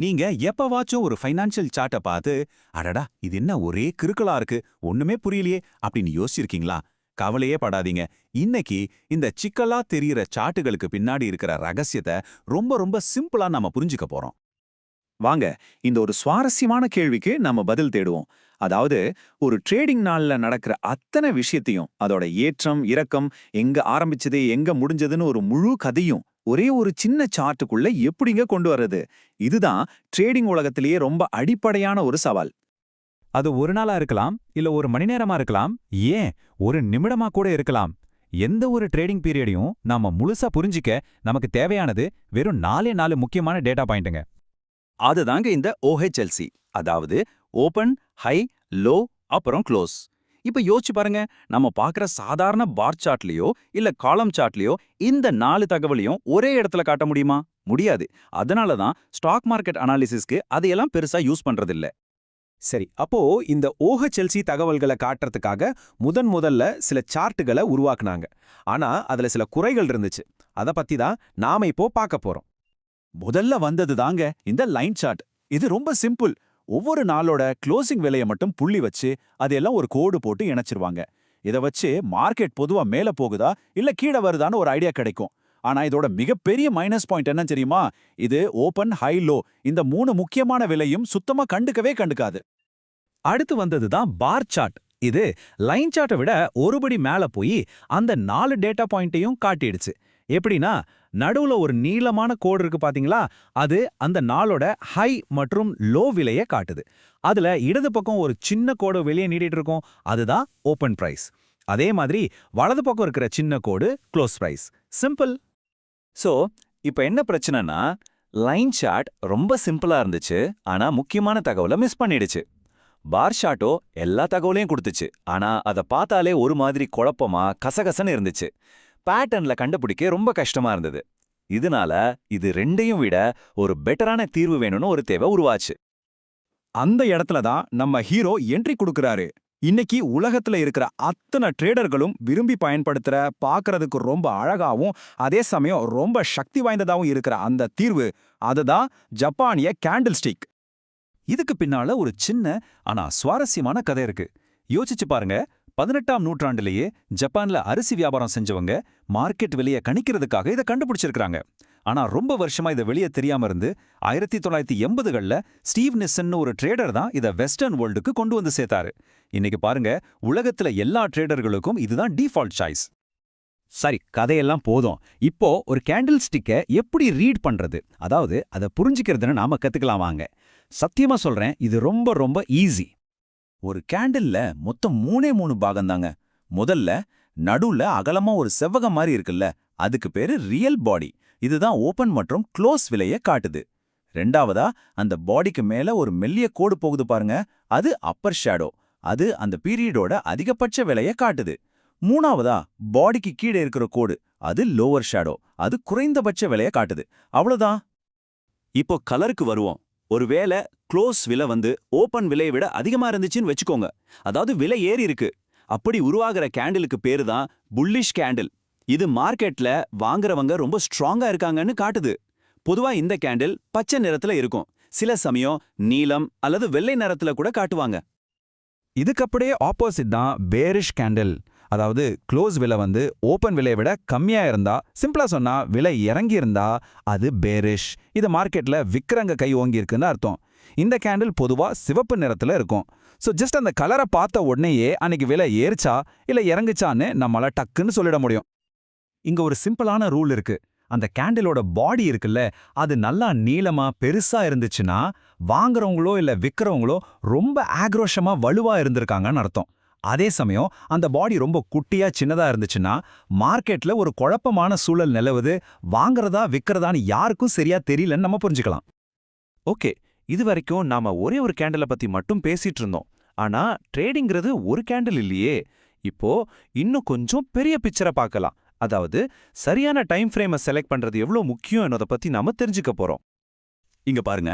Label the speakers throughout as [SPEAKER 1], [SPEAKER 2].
[SPEAKER 1] நீங்க எப்பவாச்சும் ஒரு ஃபைனான்சியல் சார்ட்ட பார்த்து, அடடா இது என்ன ஒரே கிறுக்கலா இருக்கு, ஒண்ணுமே புரியலையே அப்படின்னு யோசிச்சிருக்கீங்களா? கவலையே படாதீங்க. இன்னைக்கு இந்த சிக்கலா தெரியிற சார்ட்டுகளுக்கு பின்னாடி இருக்கிற ரகசியத்தை ரொம்ப ரொம்ப சிம்பிளா நாம புரிஞ்சுக்க போறோம். வாங்க, இந்த ஒரு சுவாரஸ்யமான கேள்விக்கு நம்ம பதில் தேடுவோம். அதாவது, ஒரு ட்ரேடிங் நாள்ல நடக்கிற அத்தனை விஷயத்தையும், அதோட ஏற்றம், இறக்கம், எங்க ஆரம்பிச்சது, எங்க முடிஞ்சதுன்னு ஒரு முழு கதையும் ஒரே ஒரு சின்ன சார்ட்டுக்குள்ள எப்படிங்க கொண்டு வர்றது? இதுதான் ட்ரேடிங் உலகத்திலேயே ரொம்ப அடிப்படையான ஒரு சவால்.
[SPEAKER 2] அது ஒரு நாளா இருக்கலாம், இல்ல ஒரு மணி நேரமா இருக்கலாம், ஏன் ஒரு நிமிடமா கூட இருக்கலாம். எந்த ஒரு ட்ரேடிங் பீரியடையும் நாம முழுசா புரிஞ்சிக்க நமக்கு தேவையானது வெறும் 4 முக்கியமான டேட்டா பாயிண்ட்டுங்க.
[SPEAKER 1] அதுதாங்க இந்த OHLC. அதாவது ஓபன், ஹை, லோ, அப்புறம் க்ளோஸ். இப்ப யோசிச்சு பாருங்க, நம்ம பார்க்குற சாதாரண பார் சார்ட்லயோ இல்ல காலம் சார்ட்லயோ இந்த 4 தகவலையும் ஒரே இடத்துல காட்ட முடியுமா? முடியாது. அதனால தான் ஸ்டாக் மார்க்கெட் அனாலிசிஸ்க்கு அதையெல்லாம் பெருசா யூஸ் பண்றதில்ல.
[SPEAKER 3] சரி, அப்போ இந்த OHLC தகவல்களை காட்டுறதுக்காக முதல்ல சில சார்ட்டுகளை உருவாக்குனாங்க. ஆனா அதுல சில குறைகள் இருந்துச்சு. அத பத்தி தான் நாம இப்போ பார்க்க போறோம்.
[SPEAKER 1] முதல்ல வந்தது தாங்க இந்த லைன் சார்ட். இது ரொம்ப சிம்பிள். ஒவ்வொரு நாளோட க்ளோசிங் விலைய மட்டும் புள்ளி வச்சு அதையெல்லாம் ஒரு கோடு போட்டு இணைச்சிருவாங்க. இத வச்சு மார்க்கெட் பொதுவா மேல போகுதா இல்ல கீழ வருதான்னு ஒரு ஐடியா கிடைக்கும். ஆனா இதோட மிகப்பெரிய மைனஸ் பாயிண்ட் என்ன தெரியுமா? இது ஓபன், ஹை, லோ இந்த 3 முக்கியமான விலையும் சுத்தமா கண்டுக்கவே கண்டுக்காது.
[SPEAKER 3] அடுத்து வந்தது தான் பார் சார்ட். இது லைன் சார்ட்டை விட ஒருபடி மேல போய் அந்த 4 டேட்டா பாயிண்ட்டையும் காட்டிடுச்சு. எப்படின்னா, நடுவுல ஒரு நீளமான கோடு இருக்கு பாத்தீங்களா? அது அந்த நாளோட ஹை மற்றும் லோ விலையை காட்டுது. அதுல இடது பக்கம் ஒரு சின்ன கோடு வெளியே நீட்டிட்டு இருக்கும். அதுதான் ஓபன் பிரைஸ். அதே மாதிரி வலது பக்கம் இருக்கிற சின்ன கோடு க்ளோஸ் பிரைஸ். சிம்பிள்.
[SPEAKER 2] சோ, இப்ப என்ன பிரச்சனைனா, லைன் சார்ட் ரொம்ப சிம்பிளா இருந்துச்சு, ஆனா முக்கியமான தகவலை மிஸ் பண்ணிடுச்சு. பார் சார்ட்டோ எல்லா தகவலையும் கொடுத்துச்சு, ஆனா அதை பார்த்தாலே ஒரு மாதிரி குழப்பமா கசகசன்னு இருந்துச்சு. பேட்டர்ன்ல கண்டுபிடிக்க ரொம்ப கஷ்டமா இருந்தது. இதனால இது ரெண்டையும் விட ஒரு பெட்டரான தீர்வு வேணும்னு ஒரு தேவை உருவாச்சு.
[SPEAKER 1] அந்த இடத்துல தான் நம்ம ஹீரோ என்ட்ரி கொடுக்கறாரு. இன்னைக்கு உலகத்துல இருக்கிற அத்தனை ட்ரேடர்களும் விரும்பி பயன்படுத்துற, பார்க்கறதுக்கு ரொம்ப அழகாவும் அதே சமயம் ரொம்ப சக்தி வாய்ந்ததாவும் இருக்கிற அந்த தீர்வு, அதுதான் ஜப்பானிய கேண்டில் ஸ்டிக்.
[SPEAKER 2] இதுக்கு பின்னால ஒரு சின்ன ஆனா சுவாரஸ்யமான கதை இருக்கு. யோசிச்சு பாருங்க. 18ஆம் நூற்றாண்டிலேயே ஜப்பான்ல அரிசி வியாபாரம் செஞ்சவங்க மார்க்கெட் விலையை கணிக்கிறதுக்காக இதை கண்டுபிடிச்சிருக்காங்க. ஆனா ரொம்ப வருஷமா இதை வெளியே தெரியாம இருந்து 1980கள்ல ஸ்டீவ் நிசன் ஒரு ட்ரேடர் தான் இதை வெஸ்டர்ன் வேர்ல்டுக்கு கொண்டு வந்து சேர்த்தாரு. இன்னைக்கு பாருங்க, உலகத்துல எல்லா ட்ரேடர்களுக்கும் இதுதான் டிஃபால்ட் சாய்ஸ்.
[SPEAKER 3] சரி, கதையெல்லாம் போதும். இப்போ ஒரு கேண்டில் ஸ்டிக்கை எப்படி ரீட் பண்றது, அதாவது அதை புரிஞ்சுக்கிறதுன்னு நாம கத்துக்கலாம் வாங்க. சத்தியமா சொல்றேன், இது ரொம்ப ரொம்ப ஈஸி.
[SPEAKER 1] ஒரு கேண்டில்ல மொத்தம் 3 பாகம் தாங்க. முதல்ல நடுவுல அகலமா ஒரு செவ்வகம் மாதிரி இருக்குல்ல, அதுக்கு பேரு ரியல் பாடி. இதுதான் ஓபன் மற்றும் க்ளோஸ் விலைய காட்டுது. ரெண்டாவதா அந்த பாடிக்கு மேல ஒரு மெல்லிய கோடு போகுது பாருங்க, அது அப்பர் ஷேடோ. அது அந்த பீரியடோட அதிகபட்ச விலைய காட்டுது. மூணாவதா பாடிக்கு கீழே இருக்கிற கோடு, அது லோவர் ஷேடோ. அது குறைந்தபட்ச விலைய காட்டுது. அவ்வளவுதான்.
[SPEAKER 2] இப்போ கலருக்கு வருவோம். ஒருவேளை க்ளோஸ் விலை ஓபன் விலையை விட அதிகமா இருந்துச்சுன்னு வச்சுக்கோங்க. அதாவது விலை ஏறி இருக்கு. அப்படி உருவாகிற கேண்டிலுக்கு பேரு தான் புல்லிஷ் கேண்டில். இது மார்க்கெட்ல வாங்குறவங்க ரொம்ப ஸ்ட்ராங்கா இருக்காங்கன்னு காட்டுது. பொதுவா இந்த கேண்டில் பச்சை நிறத்துல இருக்கும். சில சமயம் நீலம் அல்லது வெள்ளை நிறத்துல கூட காட்டுவாங்க.
[SPEAKER 3] இதுக்கு அப்படியே ஆப்போசிட் தான் பேரிஷ் கேண்டில். அதாவது க்ளோஸ் விலை ஓபன் விலையை விட கம்மியா இருந்தா, சிம்பிளா சொன்னா விலை இறங்கி இருந்தா அது பேரிஷ். இது மார்க்கெட்ல விக்கிறங்க கை ஓங்கி இருக்குன்னு அர்த்தம். இந்த கேண்டில் பொதுவா சிவப்பு நிறத்துல இருக்கும். ஸோ ஜஸ்ட் அந்த கலரை பார்த்த உடனேயே அன்னைக்கு விலை ஏறிச்சா இல்ல இறங்குச்சான்னு நம்மளால டக்குன்னு சொல்லிட முடியும். இங்க ஒரு சிம்பிளான ரூல் இருக்கு. அந்த கேண்டிலோட பாடி இருக்குல்ல, அது நல்லா நீளமா பெருசா இருந்துச்சுன்னா வாங்குறவங்களோ இல்ல விக்கிறவங்களோ ரொம்ப ஆக்ரோஷமா வலுவா இருந்திருக்காங்கன்னு அர்த்தம். அதே சமயம் அந்த பாடி ரொம்ப குட்டியா சின்னதா இருந்துச்சுன்னா மார்க்கெட்ல ஒரு குழப்பமான சூழல் நிலவுது, வாங்குறதா விக்கிறதான்னு யாருக்கும் சரியா தெரியலன்னு நம்ம புரிஞ்சுக்கலாம்.
[SPEAKER 2] ஓகே, இது வரைக்கும் நாம ஒரே ஒரு கேண்டிலை பத்தி மட்டும் பேசிட்டு இருந்தோம். ஆனா ட்ரேடிங்கிறது ஒரு கேண்டில் இல்லையே. இப்போ இன்னும் கொஞ்சம் பெரிய பிக்சரை பார்க்கலாம். அதாவது சரியான டைம் ஃப்ரேமை செலக்ட் பண்றது எவ்வளவு முக்கியம் என்னதை பத்தி நாம தெரிஞ்சுக்க போறோம்.
[SPEAKER 1] இங்க பாருங்க,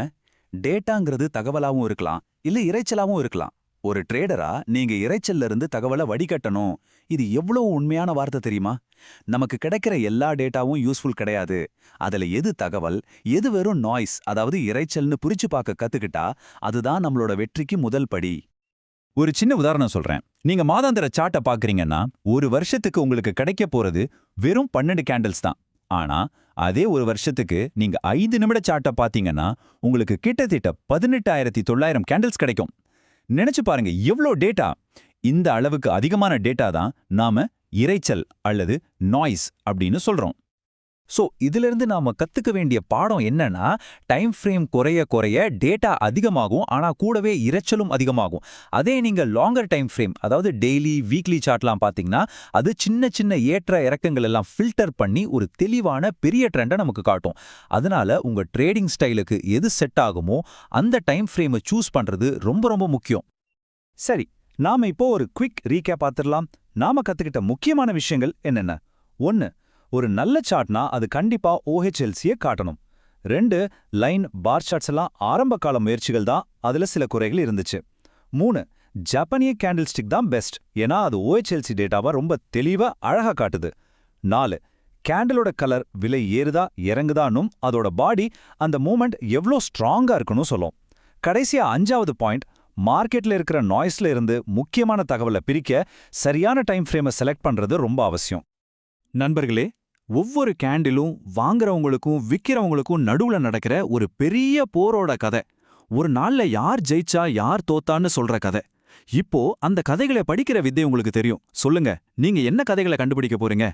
[SPEAKER 1] டேட்டாங்கிறது தகவலாவும் இருக்கலாம், இல்ல இறைச்சலாவும் இருக்கலாம்.
[SPEAKER 2] ஒரு ட்ரேடரா நீங்க இரைச்சல்ல இருந்து தகவலை வடிகட்டணும். இது எவ்வளவு உண்மையான வார்த்தை தெரியுமா? நமக்கு கிடைக்கிற எல்லா டேட்டாவும் யூஸ்ஃபுல் கிடையாது. அதுல எது தகவல், எது வெறும் நாய்ஸ், அதாவது இரைச்சல்னு புரிச்சு பார்க்க கத்துக்கிட்டா அதுதான் நம்மளோட வெற்றிக்கு முதல் படி. ஒரு சின்ன உதாரணம் சொல்றேன். நீங்க மாதாந்திர சார்ட்டை பாக்குறீங்கன்னா ஒரு வருஷத்துக்கு உங்களுக்கு கிடைக்க போறது வெறும் 12 கேண்டில்ஸ் தான். ஆனா அதே ஒரு வருஷத்துக்கு நீங்க 5 நிமிட சார்ட்டை பாத்தீங்கன்னா உங்களுக்கு கிட்டத்தட்ட 18,900 கேண்டில்ஸ் கிடைக்கும். நினைச்சு பாருங்க எவ்வளோ டேட்டா! இந்த அளவுக்கு அதிகமான டேட்டா தான் நாம இரைச்சல் அல்லது நாய்ஸ் அப்படின்னு சொல்றோம். சோ இதிலிருந்து நாம கத்துக்க வேண்டிய பாடம் என்னன்னா, டைம் ஃப்ரேம் குறைய குறைய டேட்டா அதிகமாகும், ஆனா கூடவே இரைச்சலும் அதிகமாகும். அதே நீங்க லாங்கர் டைம் ஃப்ரேம், அதாவது டெய்லி வீக்லி சார்ட்லாம் பாத்தீங்கன்னா அது சின்ன சின்ன ஏற்ற இறக்கங்கள் எல்லாம் ஃபில்டர் பண்ணி ஒரு தெளிவான பெரிய ட்ரெண்டை நமக்கு காட்டும். அதனால உங்க ட்ரேடிங் ஸ்டைலுக்கு எது செட் ஆகுமோ அந்த டைம் ஃப்ரேமை சூஸ் பண்றது ரொம்ப ரொம்ப முக்கியம். சரி, நாம இப்போ ஒரு குவிக் ரீகேப் பார்த்துடலாம். நாம கத்துக்கிட்ட முக்கியமான விஷயங்கள் என்னென்ன? 1. ஒரு நல்ல சார்ட்னா அது கண்டிப்பா OHLCயை காட்டணும். 2. லைன் பார் சார்ட்ஸ் எல்லாம் ஆரம்ப கால முயற்சிகள் தான், அதுல சில குறைகள் இருந்துச்சு. 3. ஜப்பானிய கேண்டில் ஸ்டிக் தான் பெஸ்ட், ஏன்னா அது OHLC டேட்டாவை ரொம்ப தெளிவா அழகா காட்டுது. 4. கேண்டிலோட கலர் விலை ஏறுதா இறங்குதான்னும் அதோட பாடி அந்த மூமெண்ட் எவ்வளோ ஸ்ட்ராங்கா இருக்குன்னு சொல்லும். கடைசியா 5வது பாயிண்ட், மார்க்கெட்ல இருக்கிற நாய்ஸ்ல இருந்து முக்கியமான தகவலை பிரிக்க சரியான டைம் ஃப்ரேமை செலக்ட் பண்றது ரொம்ப அவசியம்.
[SPEAKER 3] நண்பர்களே, ஒவ்வொரு கேண்டிலும் வாங்குறவங்களுக்கும் விக்கிறவங்களுக்கும் நடுவுல நடக்கிற ஒரு பெரிய போரோட கதை. ஒரு நாள்ல யார் ஜெயிச்சா யார் தோத்தான்னு சொல்ற கதை. இப்போ அந்த கதைகளை படிக்கிற வித்தை உங்களுக்கு தெரியும். சொல்லுங்க, நீங்க என்ன கதைகளை கண்டுபிடிக்க போறீங்க?